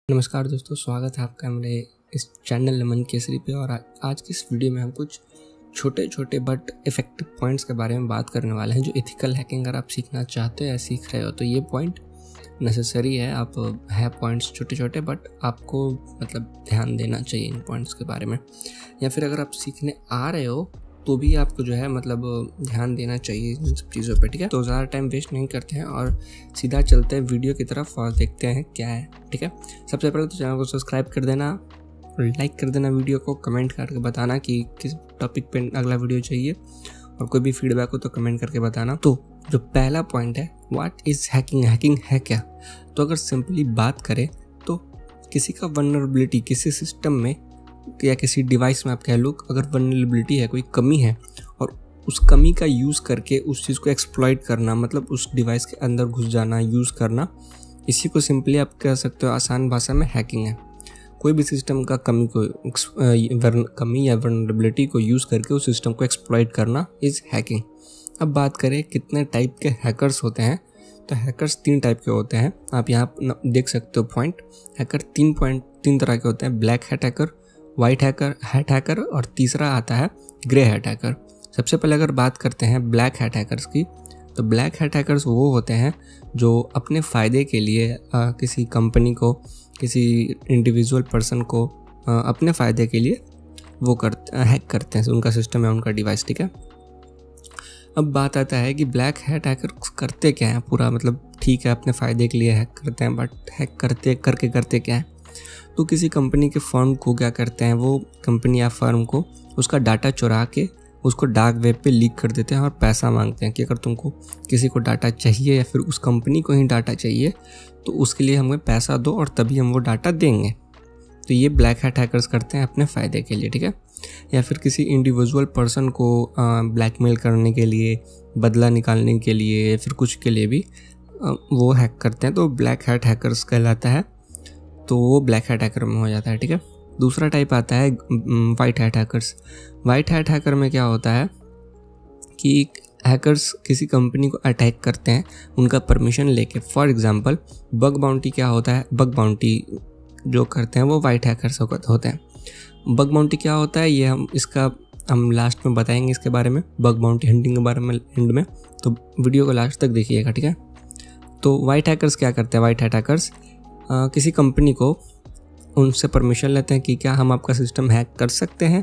नमस्कार दोस्तों, स्वागत है आपका मेरे इस चैनल लेमन केसरी पे। और आज की इस वीडियो में हम कुछ छोटे छोटे बट इफ़ेक्टिव पॉइंट्स के बारे में बात करने वाले हैं। जो एथिकल हैकिंग अगर आप सीखना चाहते हो या सीख रहे हो तो ये पॉइंट नेसेसरी है। आप है पॉइंट्स छोटे छोटे बट आपको ध्यान देना चाहिए इन पॉइंट्स के बारे में। या फिर अगर आप सीखने आ रहे हो तो भी आपको जो है ध्यान देना चाहिए इन सब चीज़ों पे, ठीक है। तो ज़्यादा टाइम वेस्ट नहीं करते हैं और सीधा चलते हैं वीडियो की तरफ और देखते हैं क्या है, ठीक है। सबसे पहले तो चैनल को सब्सक्राइब कर देना, लाइक कर देना वीडियो को, कमेंट करके बताना कि किस टॉपिक पे अगला वीडियो चाहिए, और कोई भी फीडबैक हो तो कमेंट करके बताना। तो जो पहला पॉइंट है, व्हाट इज़ हैकिंग, हैकिंग है क्या। तो अगर सिंपली बात करें तो किसी का वल्नरेबिलिटी किसी सिस्टम में या किसी डिवाइस में आप कह लो, अगर वल्नरेबिलिटी है, कोई कमी है, और उस कमी का यूज़ करके उस चीज़ को एक्सप्लॉइट करना, उस डिवाइस के अंदर घुस जाना, यूज़ करना, इसी को सिंपली आप कह सकते हो आसान भाषा में हैकिंग है। कोई भी सिस्टम का कमी या वल्नरेबिलिटी को यूज़ करके उस सिस्टम को एक्सप्लॉइट करना इज़ हैकिंग। अब बात करें कितने टाइप के हैकर्स होते हैं, तो हैकर्स 3 टाइप के होते हैं। आप यहाँ देख सकते हो पॉइंट। हैकर 3 तरह के होते हैं, black hat hacker, white hat hacker, और तीसरा आता है ग्रे हैट हैकर। सबसे पहले अगर बात करते हैं ब्लैक हैट हैकर्स की, तो ब्लैक हैट हैकर्स वो होते हैं जो अपने फ़ायदे के लिए किसी कंपनी को, किसी इंडिविजुअल पर्सन को अपने फ़ायदे के लिए वो हैक करते हैं उनका सिस्टम या उनका डिवाइस, ठीक है। अब बात आता है कि ब्लैक हैट हैकर्स करते क्या हैं। पूरा ठीक है, अपने फ़ायदे के लिए हैक करते हैं, बट हैक करते क्या है। तो किसी कंपनी के फर्म को क्या करते हैं, वो कंपनी या फर्म को उसका डाटा चुरा के उसको डार्क वेब पे लीक कर देते हैं और पैसा मांगते हैं कि अगर तुमको किसी को डाटा चाहिए या फिर उस कंपनी को ही डाटा चाहिए तो उसके लिए हमें पैसा दो और तभी हम वो डाटा देंगे। तो ये ब्लैक हैट हैकर्स करते हैं अपने फ़ायदे के लिए, ठीक है। या फिर किसी इंडिविजुअल पर्सन को ब्लैकमेल करने के लिए, बदला निकालने के लिए, फिर कुछ के लिए भी वो हैक करते हैं, तो ब्लैक हैट हैकर्स कहलाता है। तो वो ब्लैक हैट हैकर में हो जाता है, ठीक है। दूसरा टाइप आता है white hat hackers. White hat hacker में क्या होता है कि हैकर्स किसी कंपनी को अटैक करते हैं उनका परमिशन लेके। फॉर एग्जांपल बग बाउंटी क्या होता है, बग बाउंटी जो करते हैं वो वाइट हैकर्स होते हैं। बग बाउंटी क्या होता है ये हम लास्ट में बताएंगे इसके बारे में, बग बाउंटी हंटिंग के बारे में एंड में, तो वीडियो को लास्ट तक देखिएगा, ठीक है। तो वाइट हैकर्स क्या करते हैं, वाइट हैट हैकर्स किसी कंपनी को उनसे परमिशन लेते हैं कि क्या हम आपका सिस्टम हैक कर सकते हैं।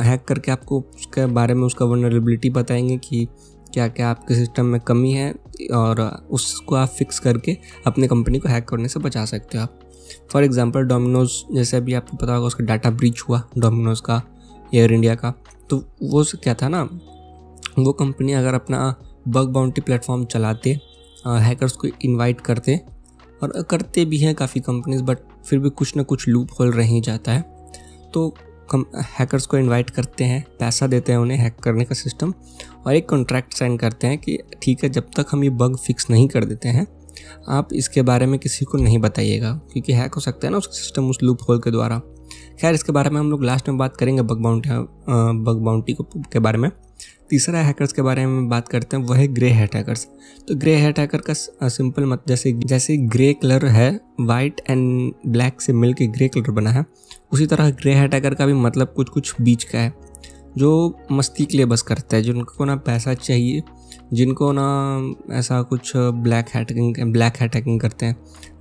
हैक करके आपको उसके बारे में, उसका वल्नरेबिलिटी बताएंगे कि क्या क्या आपके सिस्टम में कमी है, और उसको आप फिक्स करके अपने कंपनी को हैक करने से बचा सकते हो आप। फॉर एग्जांपल डोमिनोज, जैसे अभी आपको पता होगा उसका डाटा ब्रीच हुआ डोमिनोज का, एयर इंडिया का। तो वो क्या था ना, वो कंपनी अगर अपना बग बाउंटी प्लेटफॉर्म चलाते, हैकर्स को इन्वाइट करते, और करते भी हैं काफ़ी कंपनीज, बट फिर भी कुछ ना कुछ लूप होल रह ही जाता है। तो हैकर्स को इनवाइट करते हैं, पैसा देते हैं उन्हें हैक करने का सिस्टम, और एक कॉन्ट्रैक्ट साइन करते हैं कि ठीक है, जब तक हम ये बग फिक्स नहीं कर देते हैं आप इसके बारे में किसी को नहीं बताइएगा, क्योंकि हैक हो सकता है ना उसका सिस्टम उस लूप होल के द्वारा। खैर, इसके बारे में हम लोग लास्ट में बात करेंगे, बग बाउंटी के बारे में। तीसरा हैकर्स के बारे में बात करते हैं, वो है ग्रे हैट हैकर्स। तो ग्रे हैट हैकर का सिंपल जैसे ग्रे कलर है, वाइट एंड ब्लैक से मिलकर ग्रे कलर बना है, उसी तरह ग्रे हैट हैकर का भी कुछ बीच का है, जो मस्ती के लिए बस करता है, जिनको ना पैसा चाहिए, जिनको ना ऐसा कुछ ब्लैक हैट हैकिंग करते हैं,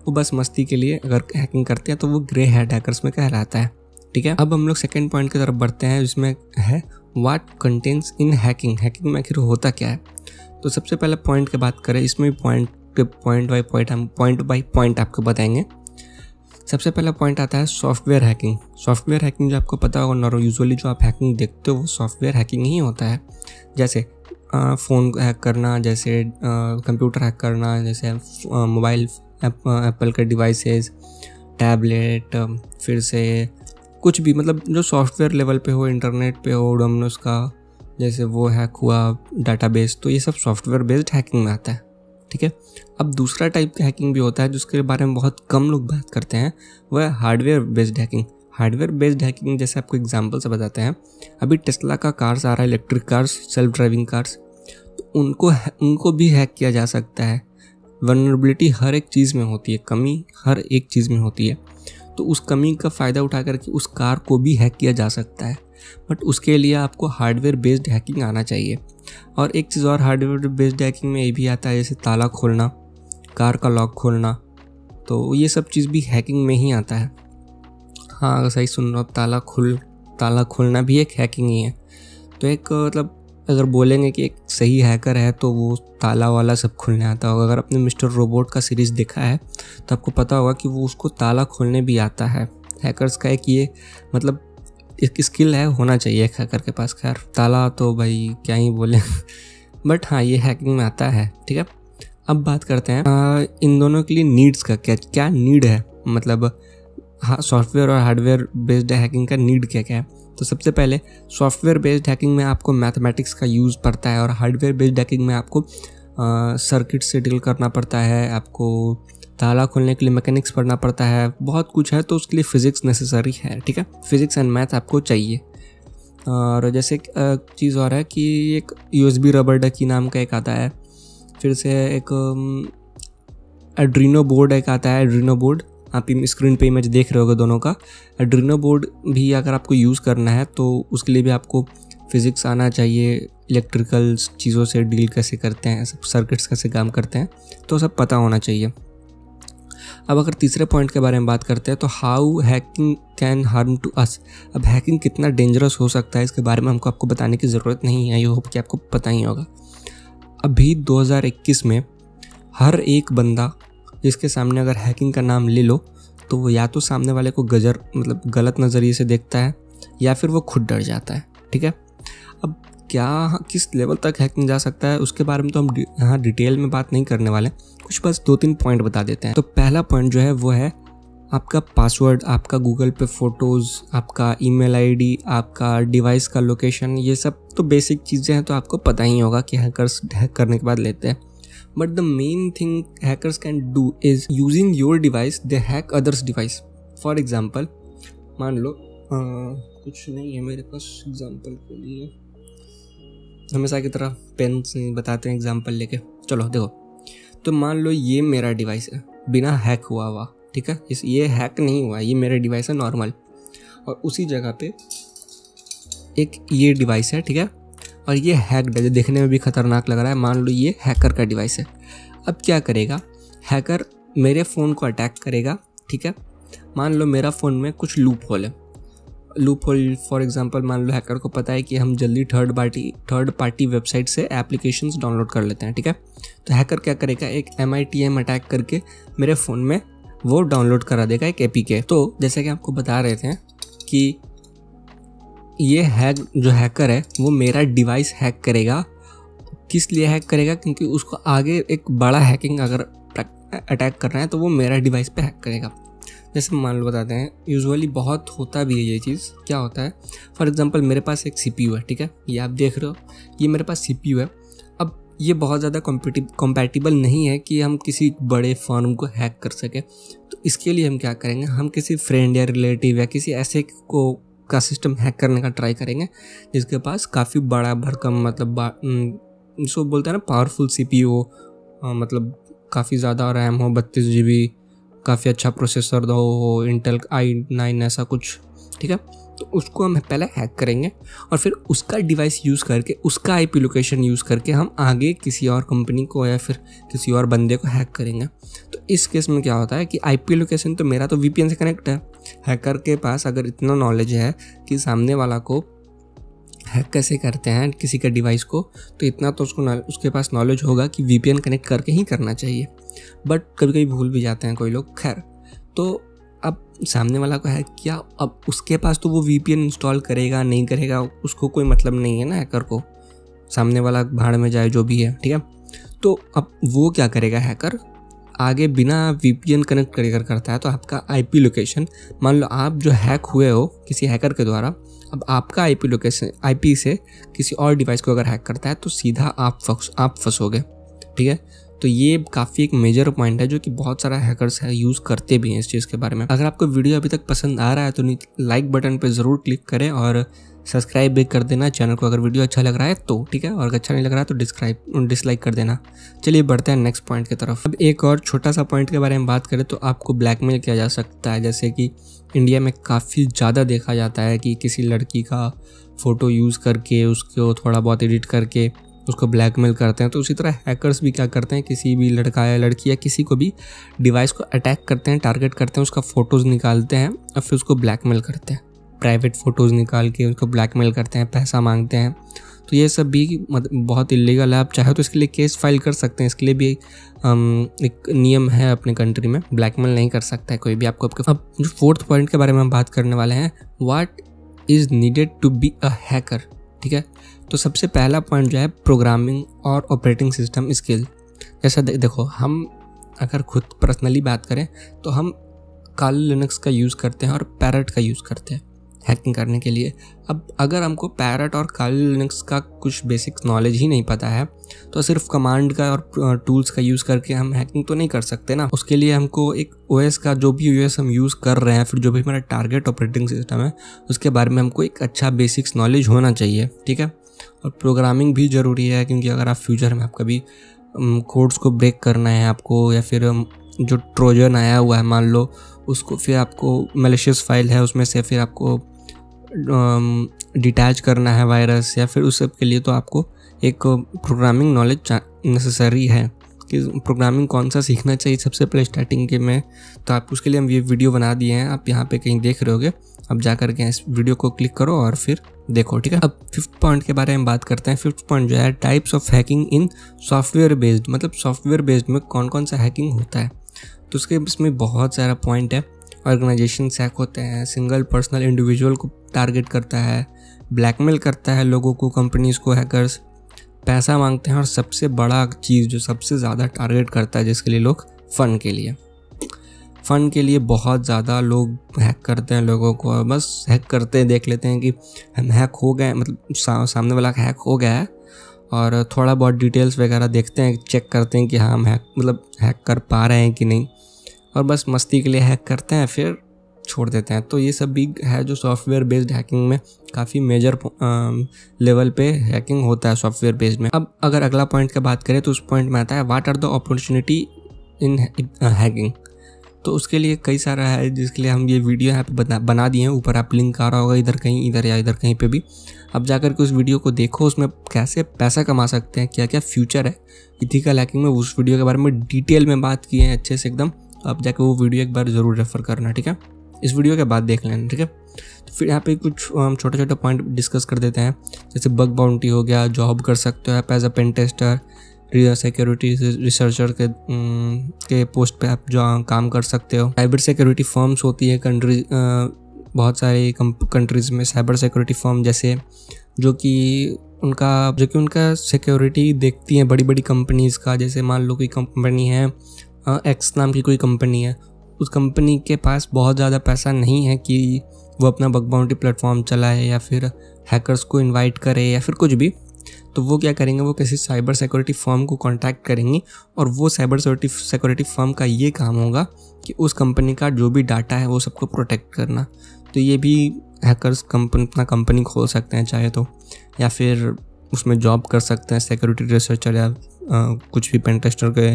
वो बस मस्ती के लिए अगर हैकिंग करते हैं तो वो ग्रे हैट हैकर्स में कहलाता है, ठीक है। अब हम लोग सेकेंड पॉइंट की तरफ बढ़ते हैं, जिसमें है what contents in hacking. Hacking में आखिर होता क्या है। तो सबसे पहले पॉइंट की बात करें, इसमें पॉइंट बाय पॉइंट आपको बताएंगे। सबसे पहला पॉइंट आता है सॉफ्टवेयर हैकिंग। सॉफ्टवेयर हैकिंग जो आपको पता होगा, यूजुअली जो आप हैकिंग देखते हो वो सॉफ्टवेयर हैकिंग ही होता है। जैसे फ़ोन हैक करना, जैसे कंप्यूटर हैक करना, जैसे मोबाइल एप्पल के डिवाइसेस, टैबलेट, फिर से कुछ भी जो सॉफ्टवेयर लेवल पे हो, इंटरनेट पे हो, डोमिनोज का जैसे वो हैक हुआ डाटाबेस, तो ये सब सॉफ्टवेयर बेस्ड हैकिंग में आता है, ठीक है। अब दूसरा टाइप का हैकिंग भी होता है जिसके बारे में बहुत कम लोग बात करते हैं, वह है hardware based hacking. Hardware based hacking जैसे आपको एग्जांपल से बताते हैं, अभी टेस्ला का कार्स आ रहा है, electric cars, self driving cars, तो उनको भी हैक किया जा सकता है। वल्नरेबिलिटी हर एक चीज़ में होती है, कमी हर एक चीज़ में होती है। तो उस कमी का फ़ायदा उठा करके उस कार को भी हैक किया जा सकता है, बट उसके लिए आपको हार्डवेयर बेस्ड हैकिंग आना चाहिए। और एक चीज़ और हार्डवेयर बेस्ड हैकिंग में ये भी आता है, जैसे ताला खोलना, कार का लॉक खोलना, तो ये सब चीज़ भी हैकिंग में ही आता है। हाँ, अगर सही सुन रहे हो, ताला खोलना भी एक हैकिंग ही है। तो एक मतलब अगर बोलेंगे कि एक सही हैकर है तो वो ताला वाला सब खोलने आता होगा। अगर आपने मिस्टर रोबोट का सीरीज़ देखा है तो आपको पता होगा कि वो उसको ताला खोलने भी आता है। हैकर्स का एक ये मतलब एक स्किल है, होना चाहिए एक हैकर के पास। खैर, ताला तो भाई क्या ही बोले बट हाँ, ये हैकिंग में आता है। ठीक है, अब बात करते हैं इन दोनों के लिए नीड्स का। क्या नीड है, मतलब हाँ, सॉफ्टवेयर और हार्डवेयर बेस्ड हैकिंग का नीड क्या क्या है। तो सबसे पहले सॉफ्टवेयर बेस्ड हैकिंग में आपको मैथमेटिक्स का यूज़ पड़ता है, और हार्डवेयर बेस्ड हैकिंग में आपको सर्किट से डील करना पड़ता है, आपको ताला खोलने के लिए मैकेनिक्स पढ़ना पड़ता है, बहुत कुछ है। तो उसके लिए फ़िज़िक्स नेसेसरी है। ठीक है, फिज़िक्स एंड मैथ आपको चाहिए। और जैसे एक चीज़ और है कि एक USB रबर डकी नाम का एक आता है, फिर से एक एड्रीनो बोर्ड एक आता है। एड्रीनो बोर्ड आप स्क्रीन पे इमेज देख रहे होगे दोनों का। एड्रीनो बोर्ड भी अगर आपको यूज़ करना है तो उसके लिए भी आपको फिज़िक्स आना चाहिए, इलेक्ट्रिकल चीज़ों से डील कैसे करते हैं, सब सर्किट्स कैसे काम करते हैं, तो सब पता होना चाहिए। अब अगर तीसरे पॉइंट के बारे में बात करते हैं तो how hacking can harm to us. अब हैकिंग कितना डेंजरस हो सकता है इसके बारे में हमको आपको बताने की ज़रूरत नहीं है, आई होप कि आपको पता ही होगा। अभी 2021 में हर एक बंदा जिसके सामने अगर हैकिंग का नाम ले लो तो वो या तो सामने वाले को गलत नज़रिए से देखता है, या फिर वो खुद डर जाता है। ठीक है, अब क्या किस लेवल तक हैकिंग जा सकता है उसके बारे में तो हम यहाँ डिटेल में बात नहीं करने वाले, कुछ बस 2-3 पॉइंट बता देते हैं। तो पहला पॉइंट जो है वो है आपका पासवर्ड, आपका गूगल पे फ़ोटोज़, आपका ईमेल आईडी, आपका डिवाइस का लोकेशन। ये सब तो बेसिक चीज़ें हैं, तो आपको पता ही होगा कि हैकर्स हैक करने के बाद लेते हैं। But the main thing hackers can do is using your device they hack others device. For example, मान लो कुछ नहीं है मेरे पास एग्जाम्पल के लिए, हमेशा की तरह पेन से बताते हैं एग्जाम्पल लेके। चलो देखो, तो मान लो ये मेरा डिवाइस है बिना हैक हुआ। ठीक है, ये हैक नहीं हुआ, ये मेरा डिवाइस है नॉर्मल, और उसी जगह पे एक ये डिवाइस है। ठीक है, और ये हैक्ड है, जो देखने में भी खतरनाक लग रहा है। मान लो ये हैकर का डिवाइस है। अब क्या करेगा हैकर, मेरे फ़ोन को अटैक करेगा। ठीक है, मान लो मेरा फ़ोन में कुछ लूप होल है। लूप होल फॉर एग्जांपल, मान लो हैकर को पता है कि हम जल्दी थर्ड पार्टी वेबसाइट से एप्लीकेशंस डाउनलोड कर लेते हैं। ठीक है, तो हैकर क्या करेगा, एक MITM अटैक करके मेरे फ़ोन में वो डाउनलोड करा देगा एक APK। तो जैसे कि आपको बता रहे थे कि ये जो हैकर है वो मेरा डिवाइस हैक करेगा। किस लिए हैक करेगा, क्योंकि उसको आगे एक बड़ा हैकिंग अगर अटैक करना है तो वो मेरा डिवाइस पे हैक करेगा। जैसे मान लो बताते हैं, यूजुअली बहुत होता भी है ये चीज़। क्या होता है, फॉर एग्जांपल मेरे पास एक CPU है। ठीक है, ये आप देख रहे हो, ये मेरे पास CPU है। अब ये बहुत ज़्यादा कॉम्पैटिबल नहीं है कि हम किसी बड़े फर्म को हैक कर सकें। तो इसके लिए हम क्या करेंगे, हम किसी फ्रेंड या रिलेटिव या किसी ऐसे का सिस्टम हैक करने का ट्राई करेंगे जिसके पास काफ़ी बड़ा भरकम मतलब इसको बोलते हैं ना पावरफुल CPU हो, मतलब काफ़ी ज़्यादा रैम हो, 32 GB, काफ़ी अच्छा प्रोसेसर हो, इंटेल i9 ऐसा कुछ। ठीक है, तो उसको हम पहले हैक करेंगे और फिर उसका डिवाइस यूज़ करके, उसका IP लोकेशन यूज़ करके हम आगे किसी और कंपनी को या फिर किसी और बंदे को हैक करेंगे। तो इस केस में क्या होता है कि IP लोकेशन तो मेरा तो VPN से कनेक्ट है। हैकर के पास अगर इतना नॉलेज है कि सामने वाला को हैक कैसे करते हैं किसी का डिवाइस को, तो इतना तो उसके पास नॉलेज होगा कि VPN कनेक्ट करके ही करना चाहिए। बट कभी कभी भूल भी जाते हैं कोई लोग। खैर, तो अब सामने वाला को हैक किया, अब उसके पास तो वो VPN इंस्टॉल करेगा नहीं करेगा उसको कोई मतलब नहीं है ना, हैकर को। सामने वाला भाड़ में जाए जो भी है। ठीक है, तो अब वो क्या करेगा हैकर, आगे बिना VPN कनेक्ट करता है तो आपका IP लोकेशन, मान लो आप जो हैक हुए हो किसी हैकर के द्वारा, अब आपका IP लोकेशन IP से किसी और डिवाइस को अगर हैक करता है तो सीधा आप फंसोगे। ठीक है, तो ये काफ़ी एक मेजर पॉइंट है जो कि बहुत सारा हैकर्स है यूज़ करते भी हैं इस चीज़ के बारे में। अगर आपको वीडियो अभी तक पसंद आ रहा है तो लाइक बटन पे ज़रूर क्लिक करें और सब्सक्राइब भी कर देना चैनल को अगर वीडियो अच्छा लग रहा है तो, ठीक है। और अगर अच्छा नहीं लग रहा है तो डिसलाइक कर देना। चलिए बढ़ते हैं नेक्स्ट पॉइंट की तरफ। अब एक और छोटा सा पॉइंट के बारे में बात करें तो आपको ब्लैकमेल किया जा सकता है। जैसे कि इंडिया में काफ़ी ज़्यादा देखा जाता है कि किसी लड़की का फ़ोटो यूज़ करके उसको थोड़ा बहुत एडिट करके उसको ब्लैकमेल करते हैं। तो उसी तरह हैकर्स भी क्या करते हैं, किसी भी लड़का या लड़की या किसी को भी डिवाइस को अटैक करते हैं, टारगेट करते हैं, उसका फ़ोटोज़ निकालते हैं और फिर उसको ब्लैकमेल करते हैं। प्राइवेट फ़ोटोज़ निकाल के उसको ब्लैकमेल करते हैं, पैसा मांगते हैं। तो ये सब भी बहुत इलीगल है। आप चाहे तो इसके लिए केस फाइल कर सकते हैं। इसके लिए भी एक नियम है अपने कंट्री में, ब्लैकमेल नहीं कर सकता है कोई भी आपको। अब जो फोर्थ पॉइंट के बारे में हम बात करने वाले हैं, what is needed to be a hacker, ठीक है। तो सबसे पहला पॉइंट जो है प्रोग्रामिंग और ऑपरेटिंग सिस्टम स्किल। जैसा देखो, हम अगर खुद पर्सनली बात करें तो हम काली लिनक्स का यूज़ करते हैं और पैरट का यूज़ करते हैं हैकिंग करने के लिए। अब अगर हमको पैरट और काली लिनक्स का कुछ बेसिक नॉलेज ही नहीं पता है तो सिर्फ कमांड का और टूल्स का यूज़ करके हम हैकिंग तो नहीं कर सकते ना। उसके लिए हमको एक ओएस का, जो भी ओएस हम यूज़ कर रहे हैं, फिर जो भी हमारा टारगेट ऑपरेटिंग सिस्टम है, उसके बारे में हमको एक अच्छा बेसिक्स नॉलेज होना चाहिए, ठीक है। और प्रोग्रामिंग भी ज़रूरी है, क्योंकि अगर आप फ्यूचर में आप कभी कोड्स को ब्रेक करना है आपको, या फिर जो ट्रोजन आया हुआ है मान लो, उसको फिर आपको मैलिशियस फाइल है उसमें से फिर आपको डिटैच करना है वायरस, या फिर उस सब के लिए तो आपको एक प्रोग्रामिंग नॉलेज नेसेसरी है कि प्रोग्रामिंग कौन सा सीखना चाहिए सबसे पहले स्टार्टिंग के में। तो आप उसके लिए हम ये वीडियो बना दिए हैं, आप यहाँ पे कहीं देख रहे होगे। अब जा करके इस वीडियो को क्लिक करो और फिर देखो, ठीक है। अब फिफ्थ पॉइंट के बारे में बात करते हैं। फिफ्थ पॉइंट जो है types of hacking in software based, मतलब सॉफ्टवेयर बेस्ड में कौन कौन सा हैकिंग होता है। तो उसके इसमें बहुत सारा पॉइंट है। ऑर्गेनाइजेशन हैक होते हैं, सिंगल पर्सनल इंडिविजुअल को टारगेट करता है, ब्लैकमेल करता है लोगों को, कंपनीज़ को हैकर्स, पैसा मांगते हैं, और सबसे बड़ा चीज़ जो सबसे ज़्यादा टारगेट करता है जिसके लिए लोग फ़न के लिए बहुत ज़्यादा लोग हैक करते हैं लोगों को। बस हैक करते हैं, देख लेते हैं कि हम हैक हो गए, मतलब सामने वाला हैक हो गया है, और थोड़ा बहुत डिटेल्स वगैरह देखते हैं, चेक करते हैं कि हाँ हम हैक कर पा रहे हैं कि नहीं, और बस मस्ती के लिए हैक करते हैं फिर छोड़ देते हैं। तो ये सब भी है जो सॉफ्टवेयर बेस्ड हैकिंग में काफ़ी मेजर लेवल पे हैकिंग होता है सॉफ्टवेयर बेस्ड में। अब अगर अगला पॉइंट की बात करें तो उस पॉइंट में आता है what are the opportunity in hacking. तो उसके लिए कई सारा है जिसके लिए हम ये वीडियो यहाँ पे बना दिए हैं। ऊपर आप लिंक आ रहा होगा इधर कहीं, इधर या इधर कहीं पे भी। अब जाकर के उस वीडियो को देखो, उसमें कैसे पैसा कमा सकते हैं, क्या क्या फ्यूचर है इथिकल हैकिंग में, उस वीडियो के बारे में डिटेल में बात की है अच्छे से एकदम। तो आप जाकर वो वीडियो एक बार ज़रूर रेफर करना, ठीक है। इस वीडियो के बाद देख लेना, ठीक है। तो फिर यहाँ पे कुछ हम छोटे छोटे पॉइंट डिस्कस कर देते हैं। जैसे बग बाउंटी हो गया, जॉब कर सकते हो आप as a pen tester, security researcher के पोस्ट पे आप जो काम कर सकते हो। साइबर सिक्योरिटी फर्म्स होती है बहुत सारी कंट्रीज़ में साइबर सिक्योरिटी फर्म, जैसे जो कि उनका सिक्योरिटी देखती हैं बड़ी बड़ी कंपनीज़ का। जैसे मान लो कोई कंपनी है, एक्स नाम की कोई कंपनी है, उस कंपनी के पास बहुत ज़्यादा पैसा नहीं है कि वो अपना बग बाउंटी प्लेटफॉर्म चलाए या फिर हैकर्स को इनवाइट करे या फिर कुछ भी। तो वो क्या करेंगे, वो किसी साइबर सिक्योरिटी फर्म को कांटेक्ट करेंगी, और वो साइबर सिक्योरिटी फर्म का ये काम होगा कि उस कंपनी का जो भी डाटा है वो सबको प्रोटेक्ट करना। तो ये भी हैकर्स अपना कंपनी खोल सकते हैं चाहे तो, या फिर उसमें जॉब कर सकते हैं सिक्योरिटी रिसर्चर या कुछ भी पेन टेस्टर के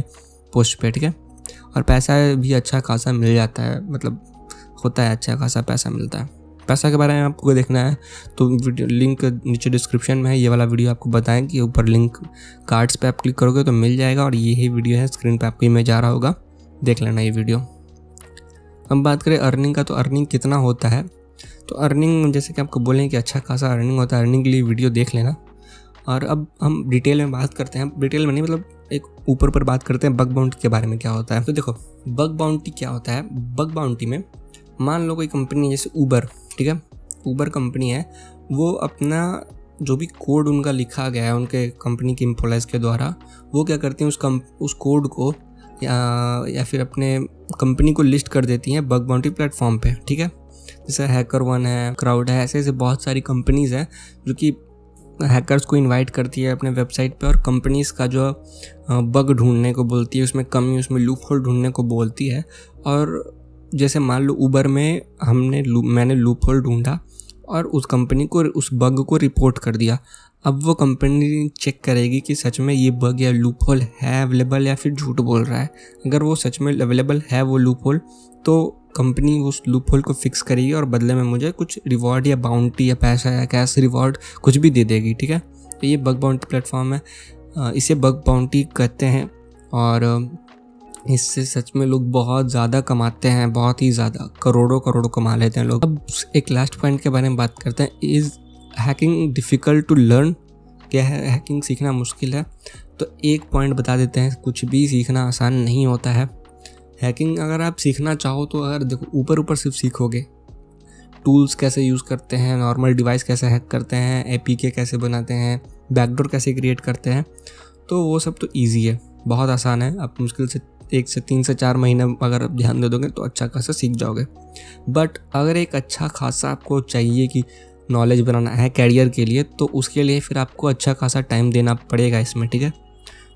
पोस्ट पे, ठीक है। और पैसा भी अच्छा खासा मिल जाता है, मतलब होता है अच्छा खासा पैसा मिलता है। पैसा के बारे में आपको देखना है तो वीडियो लिंक नीचे डिस्क्रिप्शन में है, ये वाला वीडियो आपको बताएं कि ऊपर लिंक कार्ड्स पे आप क्लिक करोगे तो मिल जाएगा, और यही वीडियो है, स्क्रीन पे आपको इमेज आ रहा होगा, देख लेना ये वीडियो। हम बात करें अर्निंग का, तो अर्निंग कितना होता है। तो अर्निंग जैसे कि आपको बोलें कि अच्छा खासा अर्निंग होता है, अर्निंग के लिए वीडियो देख लेना। और अब हम डिटेल में बात करते हैं, डिटेल में नहीं मतलब एक ऊपर पर बात करते हैं बग बाउंटी के बारे में क्या होता है। तो देखो बग बाउंटी क्या होता है। बग बाउंटी में मान लो कोई कंपनी जैसे ऊबर, ठीक है, ऊबर कंपनी है, वो अपना जो भी कोड उनका लिखा गया है उनके कंपनी के एम्प्लॉयज़ के द्वारा, वो क्या करती हैं उस कोड को या फिर अपने कंपनी को लिस्ट कर देती हैं बग बाउंटी प्लेटफॉर्म पे, ठीक है। जैसे हैकर वन है, क्राउड है, ऐसे ऐसे बहुत सारी कंपनीज़ हैं जो कि हैकर्स को इनवाइट करती है अपने वेबसाइट पे और कंपनीज़ का जो बग ढूंढने को बोलती है, उसमें कमी, उसमें लूप होल ढूंढने को बोलती है। और जैसे मान लो उबर में मैंने लूप होल ढूंढा और उस कंपनी को उस बग को रिपोर्ट कर दिया। अब वो कंपनी चेक करेगी कि सच में ये बग या लूप होल है अवेलेबल या फिर झूठ बोल रहा है। अगर वो सच में अवेलेबल है वो लूप होल, तो कंपनी उस लूप होल को फिक्स करेगी और बदले में मुझे कुछ रिवॉर्ड या बाउंटी या पैसा या कैश रिवॉर्ड कुछ भी दे देगी, ठीक है। तो ये बग बाउंटी प्लेटफॉर्म है, इसे बग बाउंटी कहते हैं और इससे सच में लोग बहुत ज़्यादा कमाते हैं, बहुत ही ज़्यादा, करोड़ों कमा लेते हैं लोग। अब एक लास्ट पॉइंट के बारे में बात करते हैं, is hacking difficult to learn? क्या है हैकिंग सीखना मुश्किल है? तो एक पॉइंट बता देते हैं, कुछ भी सीखना आसान नहीं होता है। हैकिंग अगर आप सीखना चाहो तो अगर देखो ऊपर सिर्फ सीखोगे, टूल्स कैसे यूज़ करते हैं, नॉर्मल डिवाइस कैसे हैक करते हैं, एपीके कैसे बनाते हैं, बैकडोर कैसे क्रिएट करते हैं, तो वो सब तो ईजी है, बहुत आसान है। आप मुश्किल से 1 से 3 से 4 महीने अगर आप ध्यान दे दोगे तो अच्छा खासा सीख जाओगे। बट अगर एक अच्छा खासा आपको चाहिए कि नॉलेज बनाना है कैरियर के लिए, तो उसके लिए फिर आपको अच्छा खासा टाइम देना पड़ेगा इसमें, ठीक है।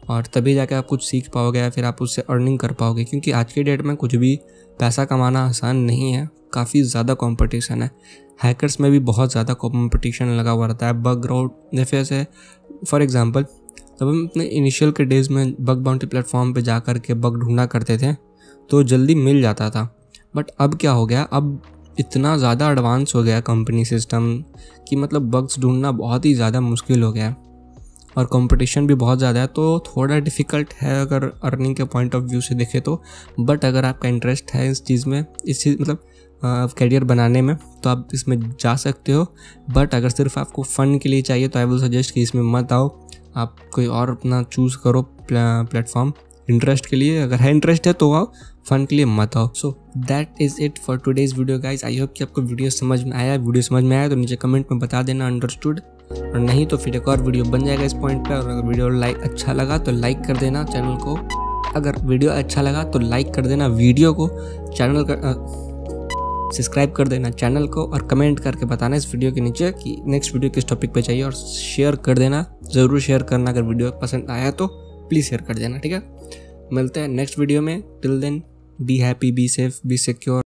और तभी जाके आप कुछ सीख पाओगे या फिर आप उससे अर्निंग कर पाओगे, क्योंकि आज के डेट में कुछ भी पैसा कमाना आसान नहीं है, काफ़ी ज़्यादा कंपटीशन है। हैकर्स में भी बहुत ज़्यादा कंपटीशन लगा हुआ रहता है। बग राउट जैसे फॉर एग्जांपल जब हम अपने इनिशियल के डेज़ में बग बाउंटी प्लेटफॉर्म पे जा कर के बग ढूंढा करते थे तो जल्दी मिल जाता था। बट अब क्या हो गया, अब इतना ज़्यादा एडवांस हो गया कंपनी सिस्टम कि मतलब बग्स ढूंढना बहुत ही ज़्यादा मुश्किल हो गया है और कंपटीशन भी बहुत ज़्यादा है, तो थोड़ा डिफ़िकल्ट है अगर अर्निंग के पॉइंट ऑफ व्यू से देखें तो। बट अगर आपका इंटरेस्ट है इस चीज़ में, इस चीज़ मतलब करियर बनाने में, तो आप इसमें जा सकते हो। बट अगर सिर्फ आपको फ़न के लिए चाहिए तो आई विल सजेस्ट कि इसमें मत आओ, आप कोई और अपना चूज़ करो प्लेटफॉर्म। इंटरेस्ट के लिए अगर है इंटरेस्ट है तो आओ, फ़न के लिए मत आओ। So that is it for today's video guys. I hope कि आपको वीडियो समझ में आया। वीडियो समझ में आया तो नीचे कमेंट में बता देना अंडरस्टूड, और नहीं तो फिर एक और वीडियो बन जाएगा इस पॉइंट पे। और अगर वीडियो अच्छा लगा तो लाइक कर देना चैनल को। अगर वीडियो अच्छा लगा तो लाइक कर देना वीडियो को, चैनल का सब्सक्राइब कर देना चैनल को, और कमेंट करके बताना इस वीडियो के नीचे कि नेक्स्ट वीडियो किस टॉपिक पे चाहिए, और शेयर कर देना, ज़रूर शेयर करना। अगर वीडियो पसंद आया तो प्लीज़ शेयर कर देना, ठीक है। मिलते हैं नेक्स्ट वीडियो में। Till then be happy, be safe, be secure.